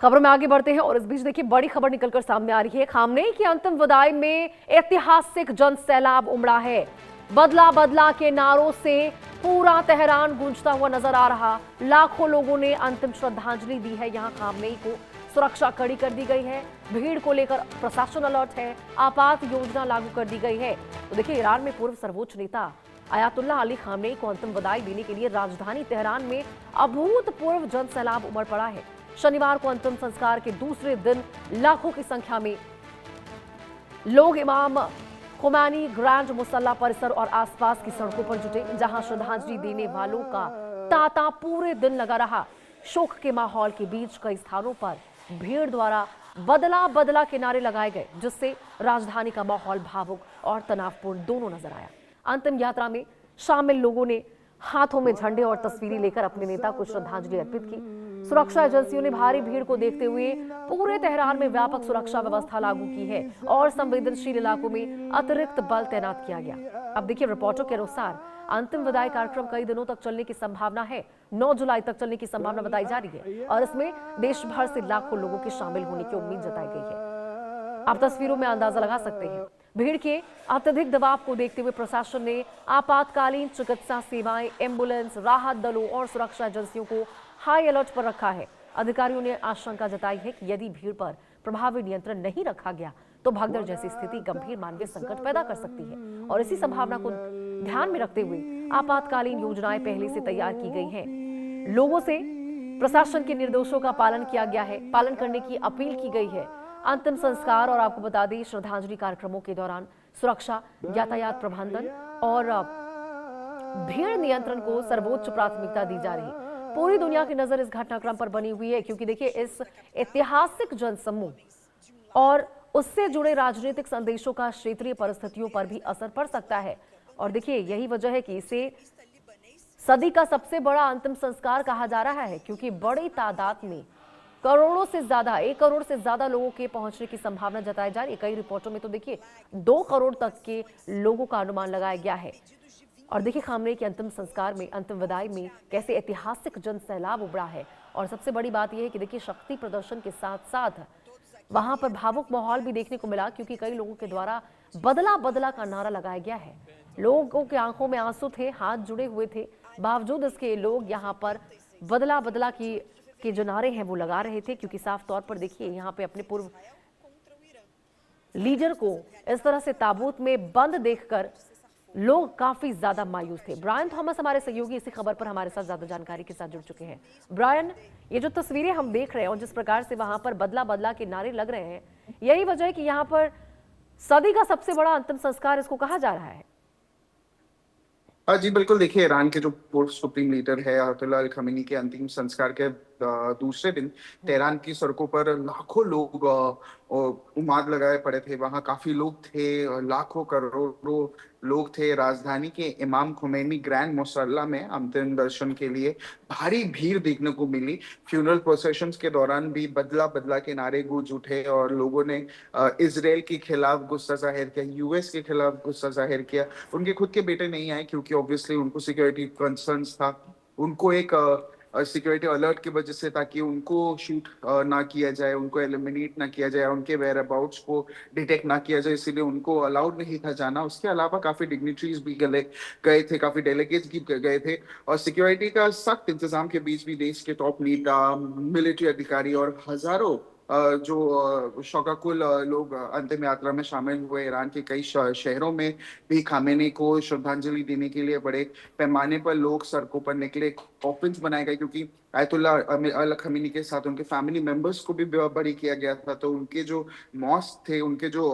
खबर में आगे बढ़ते हैं और इस बीच देखिए बड़ी खबर निकलकर सामने आ रही है। खामनेई की अंतिम विदाई में ऐतिहासिक जन सैलाब उमड़ा है। बदला बदला के नारों से पूरा तेहरान गूंजता हुआ नजर आ रहा। लाखों लोगों ने अंतिम श्रद्धांजलि दी है। यहां खामनेई को सुरक्षा कड़ी कर दी गई है। भीड़ को लेकर प्रशासन अलर्ट है। आपात योजना लागू कर दी गई है। तो देखिए ईरान में पूर्व सर्वोच्च नेता अयातुल्लाह अली खामनेई को अंतिम विदाई देने के लिए राजधानी तेहरान में अभूतपूर्व जन सैलाब उमड़ पड़ा है। शनिवार को अंतिम संस्कार के दूसरे दिन लाखों की संख्या में लोग इमाम खुमैनी ग्रैंड मुसल्ला परिसर और आसपास की सड़कों पर जुटे, जहां श्रद्धांजलि देने वालों का तांता पूरे दिन लगा रहा। शोक के माहौल के बीच कई स्थानों पर भीड़ द्वारा बदला बदला के नारे लगाए गए, जिससे राजधानी का माहौल भावुक और तनावपूर्ण दोनों नजर आया। अंतिम यात्रा में शामिल लोगों ने हाथों में झंडे और तस्वीरें लेकर अपने नेता को श्रद्धांजलि अर्पित की। सुरक्षा एजेंसियों ने भारी भीड़ को देखते हुए पूरे तेहरान में व्यापक सुरक्षा व्यवस्था लागू की है और संवेदनशील इलाकों में अतिरिक्त बल तैनात किया गया। अब देखिए रिपोर्टों के अनुसार अंतिम विदाई कार्यक्रम कई दिनों तक चलने की संभावना है। 9 जुलाई तक चलने की संभावना बताई जा रही है और इसमें देश भर से लाखों लोगों के शामिल होने की उम्मीद जताई गई है। आप तस्वीरों में अंदाजा लगा सकते हैं। भीड़ के अत्यधिक दबाव को देखते हुए प्रशासन ने आपातकालीन चिकित्सा सेवाएं, एम्बुलेंस, राहत दलों और सुरक्षा एजेंसियों को हाई अलर्ट पर रखा है। अधिकारियों ने आशंका जताई है कि यदि भीड़ पर प्रभावी नियंत्रण नहीं रखा गया तो भगदड़ जैसी स्थिति गंभीर मानवीय संकट पैदा कर सकती है और इसी संभावना को ध्यान में रखते हुए आपातकालीन योजनाएं पहले से तैयार की गई हैं। लोगों से प्रशासन के निर्देशों का पालन किया गया है, पालन करने की अपील की गई है। अंतिम संस्कार और आपको बता दें श्रद्धांजलि कार्यक्रमों के दौरान सुरक्षा, यातायात प्रबंधन और भीड़ नियंत्रण को सर्वोच्च प्राथमिकता दी जा रही है। पूरी दुनिया की नजर इस घटनाक्रम पर बनी हुई है क्योंकि देखिए इस ऐतिहासिक जनसमूह और उससे जुड़े राजनीतिक संदेशों का क्षेत्रीय परिस्थितियों पर भी असर पड़ सकता है। और देखिए यही वजह है कि इसे सदी का सबसे बड़ा अंतिम संस्कार कहा जा रहा है, क्योंकि बड़ी तादाद में करोड़ों से ज्यादा 1 करोड़ से ज्यादा लोगों के पहुंचने की संभावना जताई जा रही है। कई रिपोर्टों में तो देखिए 2 करोड़ तक के लोगों का अनुमान लगाया गया है। और देखिए खामनेई के अंतिम संस्कार में, अंतिम विदाई में कैसे ऐतिहासिक जन सैलाब उमड़ा है। और सबसे बड़ी बात यह है कि देखिए शक्ति प्रदर्शन के साथ साथ वहां पर भावुक माहौल भी देखने को मिला, क्योंकि कई लोगों के द्वारा बदला बदला का नारा लगाया गया है। लोगों के आंखों में आंसू थे, हाथ जुड़े हुए थे, बावजूद इसके लोग यहाँ पर बदला बदला के जो नारे हैं वो लगा रहे थे, क्योंकि साफ तौर पर देखिए यहाँ पे अपने पूर्व लीडर को इस तरह से ताबूत में बंद देखकर लोग काफी ज्यादा मायूस थे। ब्रायन थॉमस हमारे सहयोगी इसी खबर पर हमारे साथ ज्यादा जानकारी के साथ जुड़ चुके हैं। ब्रायन, ये जो तस्वीरें हम देख रहे हैं और जिस प्रकार से वहां पर बदला बदला के नारे लग रहे हैं, यही वजह है कि यहाँ पर सदी का सबसे बड़ा अंतिम संस्कार इसको कहा जा रहा है। जी बिल्कुल। देखिए ईरान के जो पूर्व सुप्रीम लीडर है अयातुल्लाह अली खामेनी के अंतिम संस्कार के दूसरे दिन तेहरान की सड़कों पर लाखों लोग उमाद लगाए पड़े थे। वहां काफी लोग थे, लाखों करोड़ों लोग थे। राजधानी के इमाम खुमैनी ग्रैंड मुसल्ला में अंतिम दर्शन के लिए भारी भीड़ देखने को मिली। फ्यूनरल प्रोसेशंस के दौरान भी बदला बदला के नारे गूंज उठे और लोगों ने इजराइल के खिलाफ गुस्सा जाहिर किया, यूएस के खिलाफ गुस्सा जाहिर किया। उनके खुद के बेटे नहीं आए क्योंकि ऑब्वियसली उनको सिक्योरिटी कंसर्न्स था। उनको एक सिक्योरिटी अलर्ट की वजह से, ताकि उनको शूट ना किया जाए, उनको एलिमिनेट ना किया जाए, उनके वेयर अबाउट्स को डिटेक्ट ना किया जाए, इसीलिए उनको अलाउड नहीं था जाना। उसके अलावा काफी डिग्निटरीज भी गए थे, काफी डेलीगेट्स भी गए थे और सिक्योरिटी का सख्त इंतजाम के बीच भी देश के टॉप नेता, मिलिट्री अधिकारी और हजारों जो शौकाकुल लोग अंतिम यात्रा में शामिल हुए। ईरान के कई शहरों में भी खामेनी को श्रद्धांजलि देने के लिए बड़े पैमाने पर लोग सड़कों पर निकले। कॉफिन्स बनाए गए क्योंकि अयातुल्लाह अली खामेनी के साथ उनके फैमिली मेंबर्स को भी बरी किया गया था, तो उनके जो मॉस्क थे, उनके जो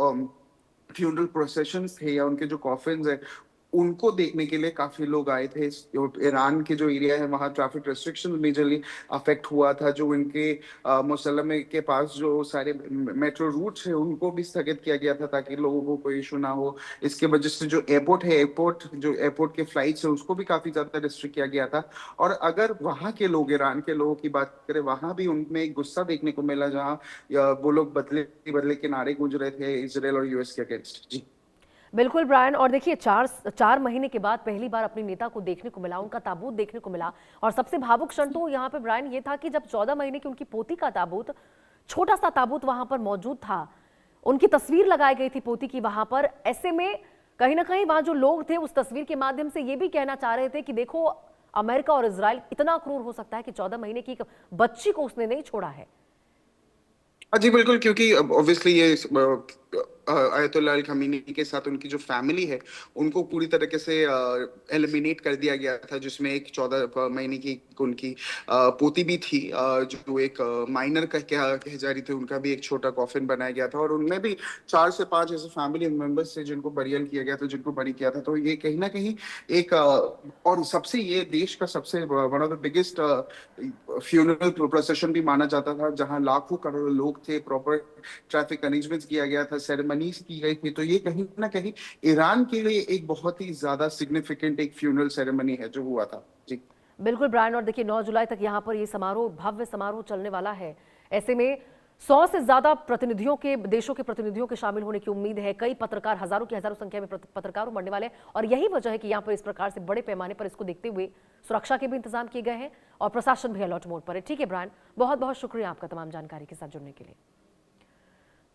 फ्यूनरल प्रोसेशंस थे या उनके जो कॉफिन्स है, उनको देखने के लिए काफी लोग आए थे। ईरान के जो एरिया है वहाँ ट्रैफिक रिस्ट्रिक्शन मेजरली अफेक्ट हुआ था। जो इनके मुसल्लम के पास जो सारे मेट्रो रूट्स है उनको भी स्थगित किया गया था ताकि लोगों को कोई इशू ना हो। इसके वजह से जो एयरपोर्ट के फ्लाइट्स है उसको भी काफी ज्यादा रिस्ट्रिक्ट किया गया था। और अगर वहाँ के लोग, ईरान के लोगों की बात करें, वहां भी उनमें एक गुस्सा देखने को मिला, जहाँ वो लोग बदले बदले के नारे गूंज रहे थे इजराइल और यूएस के अगेंस्ट। जी बिल्कुल ब्रायन, और देखिए चार महीने के बाद पहली बार अपने नेता को देखने को मिला, उनका ताबूत देखने को मिला। और सबसे भावुक क्षण तो यहाँ पे ब्रायन ये था कि जब 14 महीने की उनकी पोती का ताबूत, छोटा सा ताबूत वहां पर मौजूद था, उनकी तस्वीर लगाई गई थी पोती की वहां पर। ऐसे में कहीं ना कहीं वहां जो लोग थे उस तस्वीर के माध्यम से ये भी कहना चाह रहे थे कि देखो, अमेरिका और इजराइल इतना क्रूर हो सकता है कि 14 महीने की एक बच्ची को उसने नहीं छोड़ा है। हाँ जी बिल्कुल, क्योंकि ऑब्वियसली ये अयतुल्लाह अल खमीनी के साथ उनकी जो फैमिली है उनको पूरी तरीके से एलिमिनेट कर दिया गया था, जिसमें एक 14 महीने की उनकी पोती भी थी, जो एक माइनर कह जा रही थी। उनका भी एक छोटा कॉफिन बनाया गया था और उनमें भी 4 से 5 ऐसे फैमिली मेंबर्स थे जिनको बरियल किया गया था, जिनको बरी किया था। तो ये कहीं ना कहीं एक और सबसे, ये देश का सबसे one of the biggest funeral procession भी माना जाता था, जहां लाखों करोड़ लोग थे, प्रॉपर ट्रैफिक अरेंजमेंट्स किया गया था, सेरेमनीज की गई थी। तो ये कहीं ना कहीं ईरान के लिए एक बहुत ही ज्यादा सिग्निफिकेंट एक फ्यूनरल सेरेमनी है जो हुआ था जी। बिल्कुल ब्रायन, और देखिए 9 जुलाई तक यहाँ पर ये समारोह, भव्य समारोह चलने वाला है। ऐसे में 100 से ज्यादा प्रतिनिधियों के, देशों के प्रतिनिधियों के शामिल होने की उम्मीद है। कई पत्रकार, हजारों की हजारों संख्या में पत्रकार उमड़ने वाले हैं, और यही वजह है कि यहाँ पर इस प्रकार से बड़े पैमाने पर इसको देखते हुए सुरक्षा के भी इंतजाम किए गए हैं और प्रशासन भी अलर्ट मोड पर है। ठीक है ब्रायन, बहुत बहुत शुक्रिया आपका तमाम जानकारी के साथ जुड़ने के लिए।